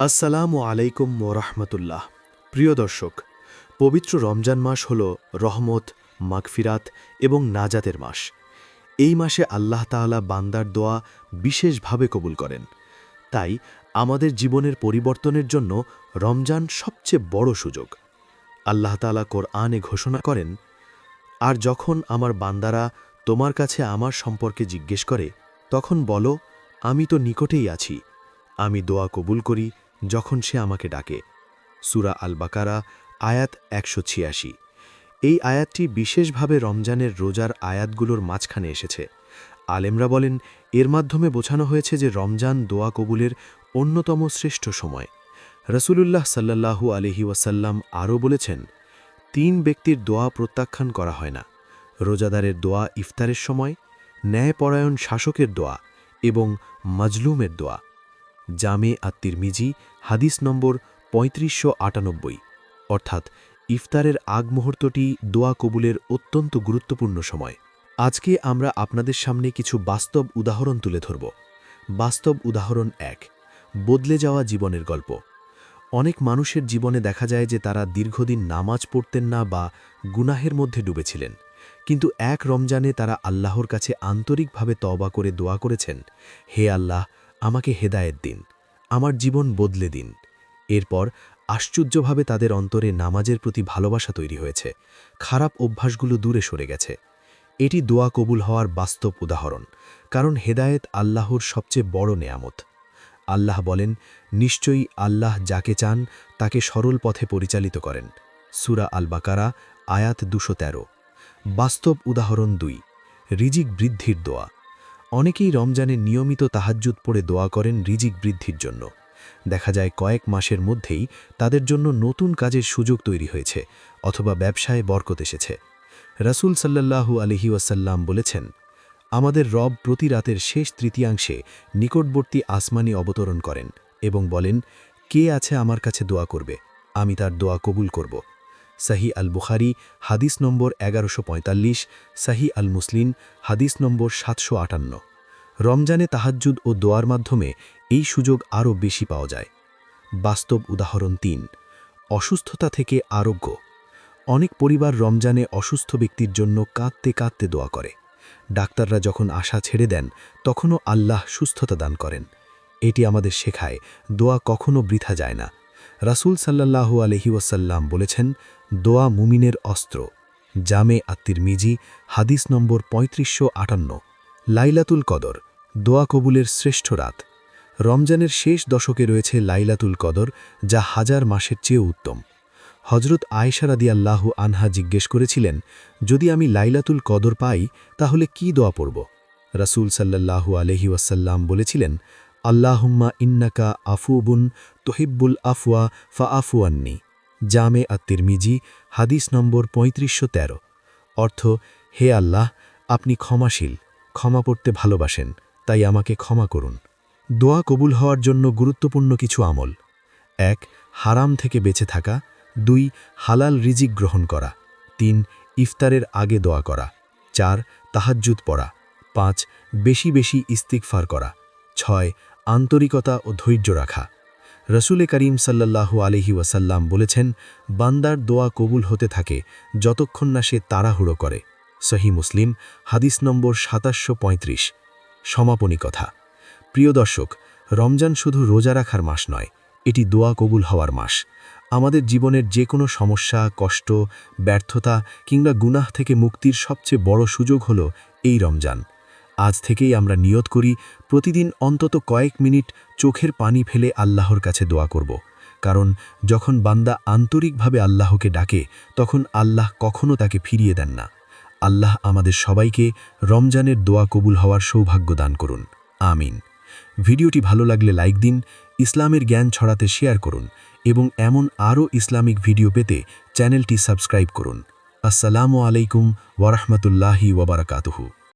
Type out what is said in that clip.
আসসালামু আলাইকুম ওরহমতুল্লাহ। প্রিয় দর্শক, পবিত্র রমজান মাস হল রহমত, মাগফিরাত এবং নাজাতের মাস। এই মাসে আল্লাহ তাআলা বান্দার দোয়া বিশেষভাবে কবুল করেন। তাই আমাদের জীবনের পরিবর্তনের জন্য রমজান সবচেয়ে বড় সুযোগ। আল্লাহ তাআলা কোরআনে ঘোষণা করেন, আর যখন আমার বান্দারা তোমার কাছে আমার সম্পর্কে জিজ্ঞেস করে, তখন বলো, আমি তো নিকটেই আছি, আমি দোয়া কবুল করি যখন সে আমাকে ডাকে। সূরা আল বাকারা আয়াত ১৮৬। এই আয়াতটি বিশেষভাবে রমজানের রোজার আয়াতগুলোর মাঝখানে এসেছে। আলেমরা বলেন, এর মাধ্যমে বোঝানো হয়েছে যে রমজান দোয়া কবুলের অন্যতম শ্রেষ্ঠ সময়। রাসূলুল্লাহ সাল্লাল্লাহু আলাইহি ওয়াসাল্লাম আরও বলেছেন, ৩ ব্যক্তির দোয়া প্রত্যাখ্যান করা হয় না: রোজাদারের দোয়া ইফতারের সময়, ন্যায়পরায়ণ শাসকের দোয়া এবং মাজলুমের দোয়া। জামে আত-তিরমিজি হাদিস নম্বর ৩৫৯৮, অর্থাৎ ইফতারের আগ মুহূর্তটি দোয়া কবুলের অত্যন্ত গুরুত্বপূর্ণ সময়। আজকে আমরা আপনাদের সামনে কিছু বাস্তব উদাহরণ তুলে ধরব। বাস্তব উদাহরণ ১, বদলে যাওয়া জীবনের গল্প। অনেক মানুষের জীবনে দেখা যায় যে তারা দীর্ঘদিন নামাজ পড়তেন না বা গুনাহের মধ্যে ডুবেছিলেন, কিন্তু এক রমজানে তারা আল্লাহর কাছে আন্তরিকভাবে তওবা করে দোয়া করেছেন, হে আল্লাহ, আমাকে হেদায়েত দিন, আমার জীবন বদলে দিন। এরপর আশ্চর্যভাবে তাদের অন্তরে নামাজের প্রতি ভালোবাসা তৈরি হয়েছে, খারাপ অভ্যাসগুলো দূরে সরে গেছে। এটি দোয়া কবুল হওয়ার বাস্তব উদাহরণ, কারণ হেদায়েত আল্লাহর সবচেয়ে বড় নেয়ামত। আল্লাহ বলেন, নিশ্চয়ই আল্লাহ যাকে চান তাকে সরল পথে পরিচালিত করেন। সূরা আল বাকারা আয়াত ২১৩। বাস্তব উদাহরণ ২, রিজিক বৃদ্ধির দোয়া। অনেকেই রমজানে নিয়মিত তাহাজ্জুদ পড়ে দোয়া করেন রিজিক বৃদ্ধির জন্য। দেখা যায় কয়েক মাসের মধ্যেই তাদের জন্য নতুন কাজের সুযোগ তৈরি হয়েছে অথবা ব্যবসায় বরকত এসেছে। রাসূল সাল্লাল্লাহু আলাইহি ওয়াসাল্লাম বলেছেন, আমাদের রব প্রতি রাতের শেষ তৃতীয়াংশে নিকটবর্তী আসমানে অবতরণ করেন এবং বলেন, কে আছে আমার কাছে দোয়া করবে, আমি তার দোয়া কবুল করব। সহিহ আল বুখারী হাদিস নম্বর ১১৪৫, সহিহ আল মুসলিম হাদিস নম্বর ৭৫৮। রমজানে তাহাজ্জুদ ও দোয়ার মাধ্যমে এই সুযোগ আরও বেশি পাওয়া যায়। বাস্তব উদাহরণ ৩, অসুস্থতা থেকে আরোগ্য। অনেক পরিবার রমজানে অসুস্থ ব্যক্তির জন্য কাঁদতে কাঁদতে দোয়া করে। ডাক্তাররা যখন আশা ছেড়ে দেন, তখনও আল্লাহ সুস্থতা দান করেন। এটি আমাদের শেখায়, দোয়া কখনো বৃথা যায় না। রাসূল সাল্লাল্লাহু আলাইহি ওয়াসাল্লাম বলেছেন, দোয়া মুমিনের অস্ত্র। জামে আত-তিরমিজি হাদিস নম্বর ৩৫৫৮। লাইলাতুল কদর, দোয়া কবুলের শ্রেষ্ঠ রাত। রমজানের শেষ দশকে রয়েছে লাইলাতুল কদর, যা হাজার মাসের চেয়েও উত্তম। হজরত আয়েশা রাদিয়াল্লাহু আনহা জিজ্ঞেস করেছিলেন, যদি আমি লাইলাতুল কদর পাই তাহলে কি দোয়া পড়ব? রাসূল সাল্লাল্লাহু আলাইহি ওয়াসাল্লাম বলেছিলেন, আল্লাহুম্মা ইন্নাকা আফুবুন তুহিব্বুল আফওয়া ফাআফু আন্নি। জামে আত-তিরমিজি হাদিস নম্বর ৩৫১৩। অর্থ, হে আল্লাহ, আপনি ক্ষমাশীল, ক্ষমা করতে ভালোবাসেন, তাই আমাকে ক্ষমা করুন। দোয়া কবুল হওয়ার জন্য গুরুত্বপূর্ণ কিছু আমল: ১, হারাম থেকে বেঁচে থাকা। ২, হালাল রিজিক গ্রহণ করা। ৩, ইফতারের আগে দোয়া করা। ৪, তাহাজ্জুদ পড়া। ৫, বেশি বেশি ইস্তিগফার করা। ৬, আন্তরিকতা ও ধৈর্য রাখা। রাসূল করিম সাল্লাল্লাহু আলাইহি ওয়াসাল্লাম বলেছেন, বান্দার দোয়া কবুল হতে থাকে যতক্ষণ না সে তাড়াহুড়ো করে। সহিহ মুসলিম হাদিস নম্বর ২৭৩৫। সমাপনী কথা। প্রিয় দর্শক, রমজান শুধু রোজা রাখার মাস নয়, এটি দোয়া কবুল হওয়ার মাস। আমাদের জীবনের যে কোনো সমস্যা, কষ্ট, ব্যর্থতা কিংবা গুনাহ থেকে মুক্তির সবচেয়ে বড় সুযোগ হল এই রমজান। আজ থেকেই আমরা নিয়ত করি, প্রতিদিন অন্তত কয়েক মিনিট চোখের পানি ফেলে আল্লাহর কাছে দোয়া করব। কারণ যখন বান্দা আন্তরিকভাবে আল্লাহকে ডাকে, তখন আল্লাহ কখনো তাকে ফিরিয়ে দেন না। আল্লাহ আমাদের সবাইকে রমজানের দোয়া কবুল হওয়ার সৌভাগ্য দান করুন। আমিন। ভিডিওটি ভালো লাগলে লাইক দিন, ইসলামের জ্ঞান ছড়াতে শেয়ার করুন এবং এমন আরও ইসলামিক ভিডিও পেতে চ্যানেলটি সাবস্ক্রাইব করুন। আসসালামু আলাইকুম ওয়া রাহমাতুল্লাহি ওয়া বারাকাতুহু।